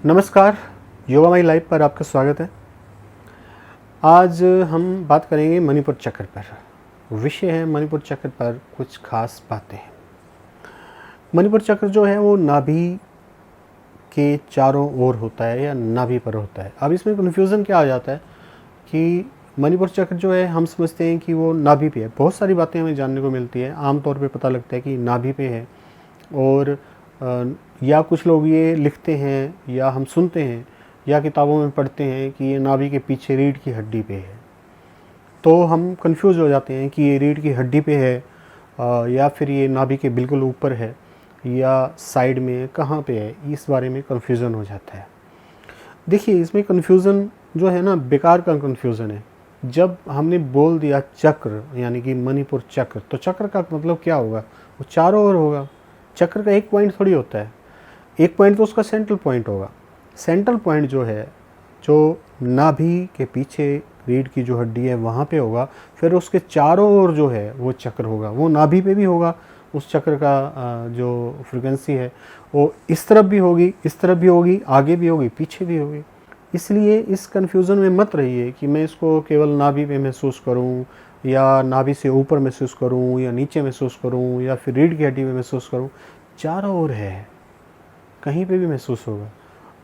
नमस्कार, yoga my life पर आपका स्वागत है। आज हम बात करेंगे मणिपुर चक्र पर। विषय है मणिपुर चक्र पर कुछ खास बातें। मणिपुर चक्र जो है वो नाभि के चारों ओर होता है या नाभि पर होता है। अब इसमें कन्फ्यूज़न क्या आ जाता है कि मणिपुर चक्र जो है हम समझते हैं कि वो नाभि पे है। बहुत सारी बातें हमें जानने को मिलती है। आमतौर पे पता लगता है कि नाभि पे है, और या कुछ लोग ये लिखते हैं या हम सुनते हैं या किताबों में पढ़ते हैं कि ये नाभि के पीछे रीढ़ की हड्डी पे है। तो हम कंफ्यूज हो जाते हैं कि ये रीढ़ की हड्डी पे है या फिर ये नाभि के बिल्कुल ऊपर है या साइड में, कहाँ पे है, इस बारे में कंफ्यूजन हो जाता है। देखिए, इसमें कंफ्यूजन जो है ना, बेकार का कंफ्यूजन है। जब हमने बोल दिया चक्र यानी कि मणिपुर चक्र, तो चक्र का मतलब क्या होगा? वो चारों ओर होगा। चक्र का एक पॉइंट थोड़ी होता है। एक पॉइंट तो उसका सेंट्रल पॉइंट होगा। सेंट्रल पॉइंट जो है, जो नाभि के पीछे रीढ़ की जो हड्डी है वहाँ पे होगा। फिर उसके चारों ओर जो है वो चक्र होगा। वो नाभि पे भी होगा। उस चक्र का जो फ्रीक्वेंसी है वो इस तरफ भी होगी, इस तरफ भी होगी, आगे भी होगी, पीछे भी होगी। इसलिए इस कन्फ्यूज़न में मत रहिए कि मैं इसको केवल नाभि पे महसूस करूं या नाभि से ऊपर महसूस करूं या नीचे महसूस करूं या फिर रीढ़ की हड्डी में महसूस करूं। चारों ओर है, कहीं पे भी महसूस होगा।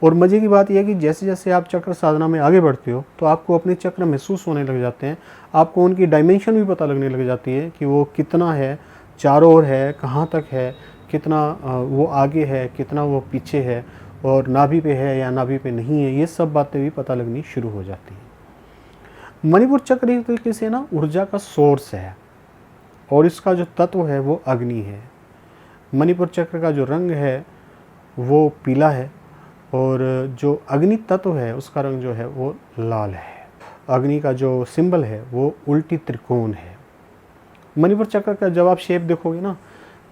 और मज़े की बात यह है कि जैसे जैसे आप चक्र साधना में आगे बढ़ते हो तो आपको अपने चक्र महसूस होने लग जाते हैं। आपको उनकी डायमेंशन भी पता लगने लग जाती है कि वो कितना है, चारों ओर है, कहाँ तक है, कितना वो आगे है, कितना वो पीछे है, और नाभि पे है या नाभि पे नहीं है। ये सब बातें भी पता लगनी शुरू हो जाती हैं। मणिपुर चक्र एक तरीके से ना ऊर्जा का सोर्स है, और इसका जो तत्व है वो अग्नि है। मणिपुर चक्र का जो रंग है वो पीला है, और जो अग्नि तत्व है उसका रंग जो है वो लाल है। अग्नि का जो सिंबल है वो उल्टी त्रिकोण है। मणिपुर चक्र का जब आप शेप देखोगे ना,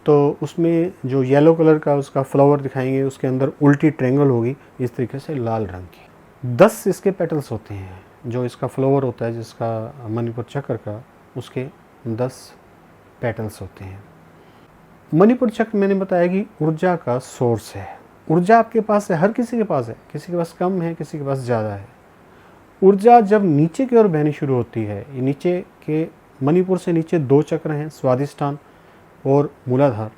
तो उसमें जो येलो कलर का उसका फ्लावर दिखाएंगे, उसके अंदर उल्टी ट्रायंगल होगी इस तरीके से लाल रंग की। 10 इसके पेटल्स होते हैं। जो इसका फ्लावर होता है, जिसका मणिपुर चक्र का, उसके 10 पेटल्स होते हैं। मणिपुर चक्र मैंने बताया कि ऊर्जा का सोर्स है। ऊर्जा आपके पास है, हर किसी के पास है। किसी के पास कम है, किसी के पास ज़्यादा है। ऊर्जा जब नीचे की ओर बहनी शुरू होती है, ये नीचे के मणिपुर से नीचे 2 चक्र हैं, स्वादिष्ठान और मूलाधार।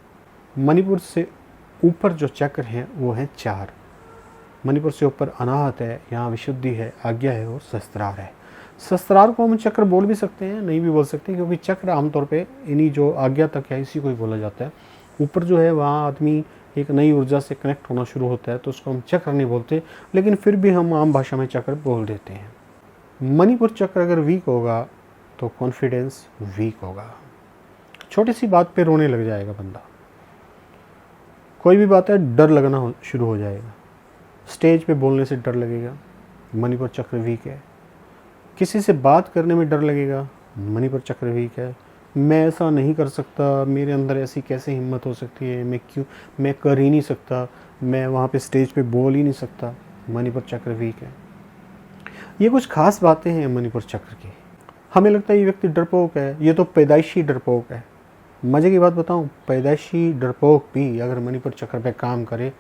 मणिपुर से ऊपर जो चक्र हैं वो हैं 4। मणिपुर से ऊपर अनाहत है, यहाँ विशुद्धि है, आज्ञा है और सहस्त्रार है। सहस्त्रार को हम चक्र बोल भी सकते हैं, नहीं भी बोल सकते, क्योंकि चक्र आमतौर पे इन्हीं जो आज्ञा तक है इसी को ही बोला जाता है। ऊपर जो है वहाँ आदमी एक नई ऊर्जा से कनेक्ट होना शुरू होता है, तो उसको हम चक्र नहीं बोलते, लेकिन फिर भी हम आम भाषा में चक्र बोल देते हैं। मणिपुर चक्र अगर वीक होगा तो कॉन्फिडेंस वीक होगा। छोटी सी बात पे रोने लग जाएगा बंदा। कोई भी बात है, डर लगना शुरू हो जाएगा। स्टेज पे बोलने से डर लगेगा, मणिपुर चक्र वीक है। किसी से बात करने में डर लगेगा, मणिपुर चक्र वीक है। मैं ऐसा नहीं कर सकता, मेरे अंदर ऐसी कैसे हिम्मत हो सकती है, मैं कर ही नहीं सकता, मैं वहाँ पे स्टेज पे बोल ही नहीं सकता, मणिपुर चक्र वीक है। ये कुछ खास बातें हैं मणिपुर चक्र की। हमें लगता है ये व्यक्ति डरपोक है, ये तो पैदाइशी डरपोक है। मज़े की बात बताऊं, पैदाइशी डरपोक भी अगर मणिपुर चक्र पे काम करे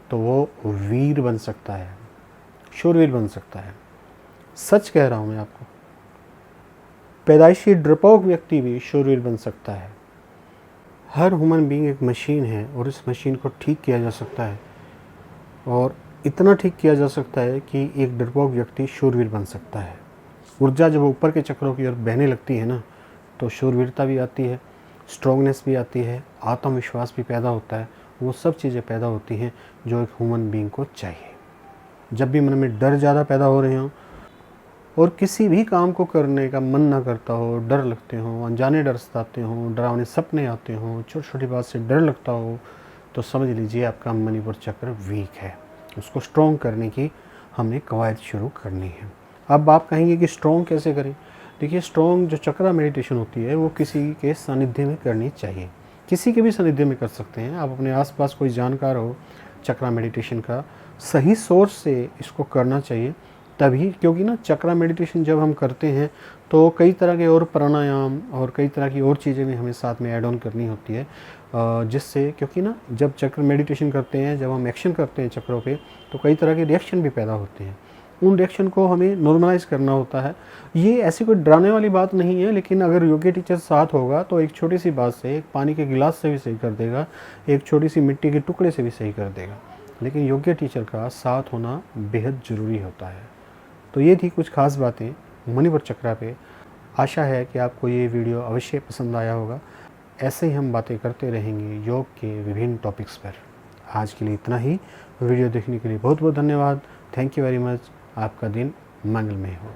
तो वो वीर बन सकता है, शूरवीर बन सकता है। सच कह रहा हूँ मैं आपको। पैदाइशी डरपोक व्यक्ति भी शूरवीर बन सकता है। हर ह्यूमन बीइंग एक मशीन है, और इस मशीन को ठीक किया जा सकता है, और इतना ठीक किया जा सकता है कि एक डरपोक व्यक्ति शूरवीर बन सकता है। ऊर्जा जब ऊपर के चक्रों की ओर बहने लगती है ना, तो शूरवीरता भी आती है, स्ट्रॉन्गनेस भी आती है, आत्मविश्वास भी पैदा होता है। वो सब चीज़ें पैदा होती हैं जो एक ह्यूमन बीइंग को चाहिए। जब भी मन में डर ज़्यादा पैदा हो रहे हों और किसी भी काम को करने का मन ना करता हो, डर लगते हों, अनजाने डर सताते हों, डरावने सपने आते हों, छोटी छोटी बात से डर लगता हो, तो समझ लीजिए आपका मणिपुर चक्र वीक है। उसको स्ट्रॉन्ग करने की हमें कवायद शुरू करनी है। अब आप कहेंगे कि स्ट्रॉन्ग कैसे करें? देखिए, स्ट्रॉन्ग जो चक्र मेडिटेशन होती है वो किसी के सानिध्य में करनी चाहिए। किसी के भी सानिध्य में कर सकते हैं। आप अपने आसपास कोई जानकार हो चक्र मेडिटेशन का, सही सोर्स से इसको करना चाहिए तभी। क्योंकि ना चक्र मेडिटेशन जब हम करते हैं तो कई तरह के और प्राणायाम और कई तरह की और चीज़ें भी हमें साथ में ऐड ऑन करनी होती है। जिससे, क्योंकि ना जब चक्र मेडिटेशन करते हैं, जब हम एक्शन करते हैं चक्रों पे, तो कई तरह के रिएक्शन भी पैदा होते हैं। उन रिएक्शन को हमें नॉर्मलाइज़ करना होता है। ये ऐसी कोई डराने वाली बात नहीं है, लेकिन अगर योगा टीचर साथ होगा तो एक छोटी सी बात से, एक पानी के गिलास से भी सही कर देगा, एक छोटी सी मिट्टी के टुकड़े से भी सही कर देगा। लेकिन योगा टीचर का साथ होना बेहद ज़रूरी होता है। तो ये थी कुछ ख़ास बातें मणिपुर चक्र पे। आशा है कि आपको ये वीडियो अवश्य पसंद आया होगा। ऐसे ही हम बातें करते रहेंगे योग के विभिन्न टॉपिक्स पर। आज के लिए इतना ही। वीडियो देखने के लिए बहुत बहुत धन्यवाद। Thank you very much. आपका दिन मंगलमय हो।